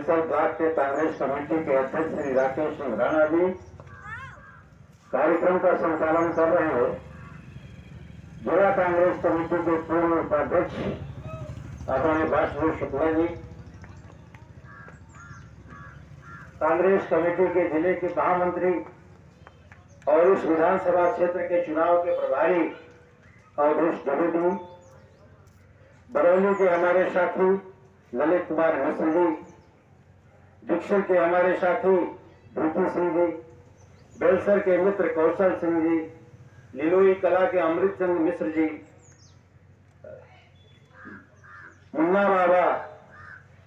Cancer block के Congress committee के अध्यक्ष श्री राकेश सिंह राणा जी कार्यक्रम का संचालन कर रहे हैं। जिला कांग्रेस कमेटी के पूर्व उपाध्यक्ष आदरणीय भास्कर शुक्ला जी, कांग्रेस कमेटी के जिले के महामंत्री और इस विधानसभा क्षेत्र के चुनाव के प्रभारी अवधेश द्विवेदी, बरौनी के हमारे साथी ललित कुमार मिश्र जी, दीक्षित के हमारे साथी भूपी सिंह जी, बेलसर के मित्र कौशल सिंह जी, लिलोई कला के अमृत चंद मिश्र जी, मुन्ना बाबा,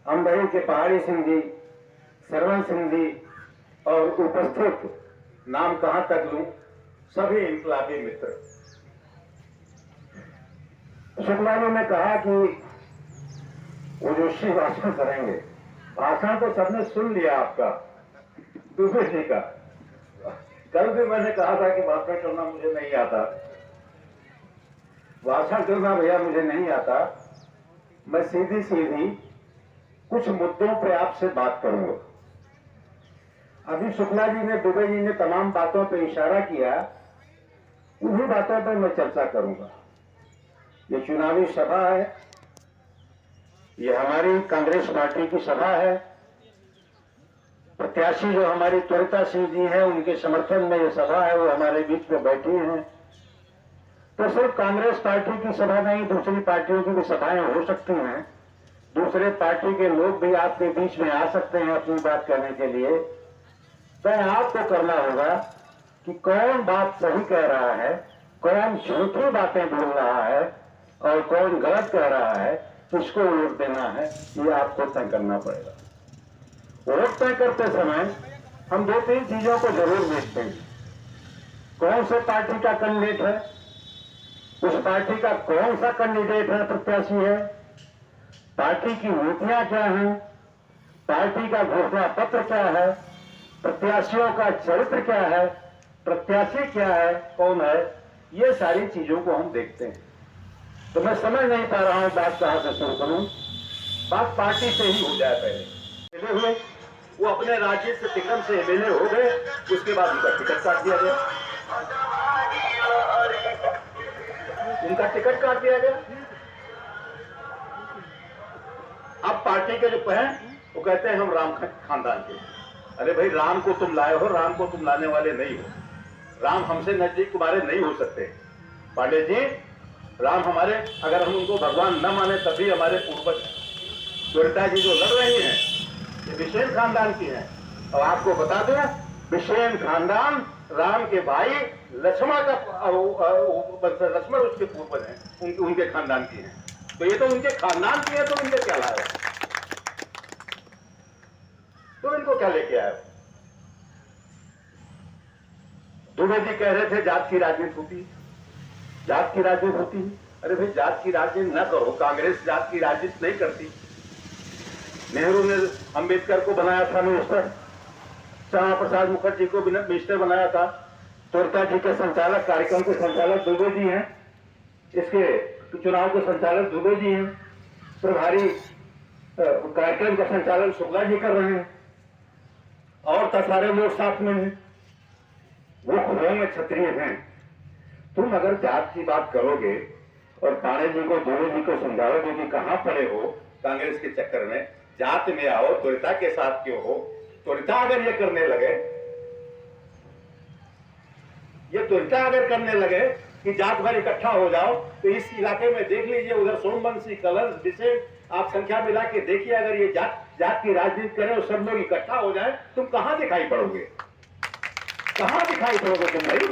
अम्बई के पहाड़ी सिंह जी, सरवण सिंह जी और उपस्थित नाम कहां तक लूं, सभी इनकलाबी मित्र। शुक्ला जी ने कहा कि वो जो श्री भाषण करेंगे, भाषण तो सबने सुन लिया आपका दुबे जी का। कल भी मैंने कहा था कि भाषण करना मुझे नहीं आता, भाषण करना भैया मुझे नहीं आता, मैं सीधी सीधी कुछ मुद्दों पे आपसे बात करूंगा। अभी शुक्ला जी ने, दुबे जी ने तमाम बातों पे इशारा किया, उन्हीं बातों पे मैं चर्चा करूंगा। ये चुनावी सभा है, ये हमारी कांग्रेस पार्टी की सभा है। प्रत्याशी जो हमारी त्वरिता सिंह जी हैं, उनके समर्थन में ये सभा है, वो हमारे बीच में बैठी हैं। तो सिर्फ कांग्रेस पार्टी की सभा नहीं, दूसरी पार्टियों की भी सभाएं हो सकती हैं। दूसरे पार्टी के लोग भी आपके बीच में आ सकते हैं अपनी बात करने के लिए। तो आपको करना होगा कि कौन बात सही कह रहा है, कौन झूठी बातें बोल रहा है और कौन गलत कह रहा है, किसको वोट देना है, ये आपको तय करना पड़ेगा। वोट तय करते समय हम दो तीन चीजों को जरूर देखते हैं। कौन से पार्टी का कैंडिडेट है, उस पार्टी का कौन सा कैंडिडेट है, प्रत्याशी है, पार्टी की नीतियां क्या हैं, पार्टी का घोषणा पत्र क्या है, प्रत्याशियों का चरित्र क्या है, प्रत्याशी क्या है, कौन है, ये सारी चीजों को हम देखते हैं। तो मैं समझ नहीं पा रहा हूं बात कहां से शुरू करूं। बात पार्टी से ही हो जाए। पहले हुए वो अपने राज्य से तिक्रम से एमएलए हो गए, उसके बाद उनका टिकट काट दिया गया, उनका टिकट काट दिया गया। अब पार्टी के जो हैं वो कहते हैं हम राम खानदान के। अरे भाई, राम को तुम लाए हो, राम को तुम लाने वाले नहीं हो। राम हमसे नजदीक तुम्हारे नहीं हो सकते पांडे जी। राम हमारे, अगर हम उनको भगवान न माने तभी हमारे पूर्वज हैं। त्वरिता जी जो लड़ रही हैं, ये बिसेन खानदान की हैं। और आपको बता दें, बिसेन खानदान राम के भाई लक्ष्मण का, लक्ष्मण उसके पूर्वज हैं, उनके खानदान की हैं। तो ये तो उनके खानदान की है, तो उनके क्या लाए, तो इनको क्या लेके आए। दुबे जी कह रहे थे जात की राजनीति होती, जात की राजनीति होती। अरे भाई, जात की राजनीति न करो, कांग्रेस जात की राजनीति नहीं करती। नेहरू ने अंबेडकर को बनाया था मिनिस्टर, श्यामा प्रसाद मुखर्जी को मिनिस्टर बनाया था। त्वरिता जी के संचालक, कार्यक्रम के संचालक दुबे जी हैं, इसके चुनाव के संचालक दुबे जी हैं, प्रभारी कार्यक्रम का संचालन शुक्ला जी कर रहे हैं, और तो सारे लोग साथ में हैं। वो खुदों में क्षत्रिय हैं। तुम अगर जात की बात करोगे और पाणे जी को, दुबे जी को समझाओगे कि कहां पड़े हो कांग्रेस के चक्कर में, जात में आओ, त्वरिता के साथ क्यों हो। त्वरिता अगर ये करने लगे, ये त्वरिता अगर करने लगे कि जात भर इकट्ठा हो जाओ, तो इस इलाके में देख लीजिए, उधर सोमवंशी, कलश, विशेष, आप संख्या मिला के देखिए, अगर ये जात की राजनीति करें और सब लोग इकट्ठा हो जाए, तुम कहां दिखाई पड़ोगे, कहां दिखाई पड़ोगे तुम भाई,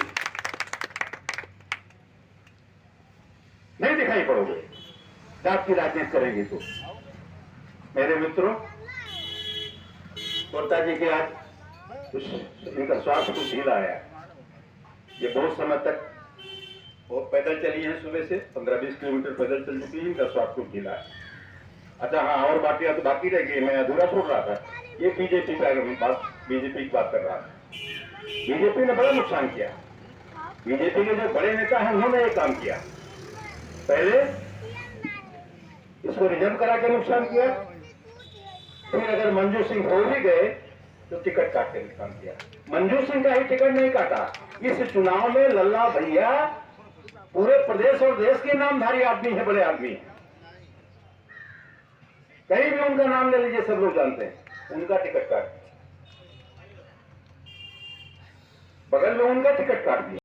नहीं दिखाई पड़ोगे। जात की राजनीति करेंगे तो। मेरे मित्रों, त्वरिता जी के आज इनका स्वास्थ्य कुछ ढीला आया। ये बहुत समय तक बहुत पैदल चली है, सुबह से 15-20 किलोमीटर पैदल चल चुकी है, इनका स्वास्थ्य कुछ ढीला है। अच्छा हाँ, और बाकी तो बाकी रह गई, मैं अधूरा छोड़ रहा था। ये बीजेपी की बात कर रहा था। बीजेपी ने बड़ा नुकसान किया। बीजेपी के जो बड़े नेता हैं, उन्होंने एक काम किया, पहले इसको रिजर्व करा के नुकसान किया, फिर अगर मंजू सिंह हो भी गए तो टिकट काटने का काम किया। मंजू सिंह का ही टिकट नहीं काटा, इस चुनाव में लल्ला भैया पूरे प्रदेश और देश के नामधारी आदमी है, बड़े आदमी है, कहीं भी उनका नाम ले लीजिए, सब लोग जानते हैं, उनका टिकट काट, बगल में उनका टिकट काट दिया।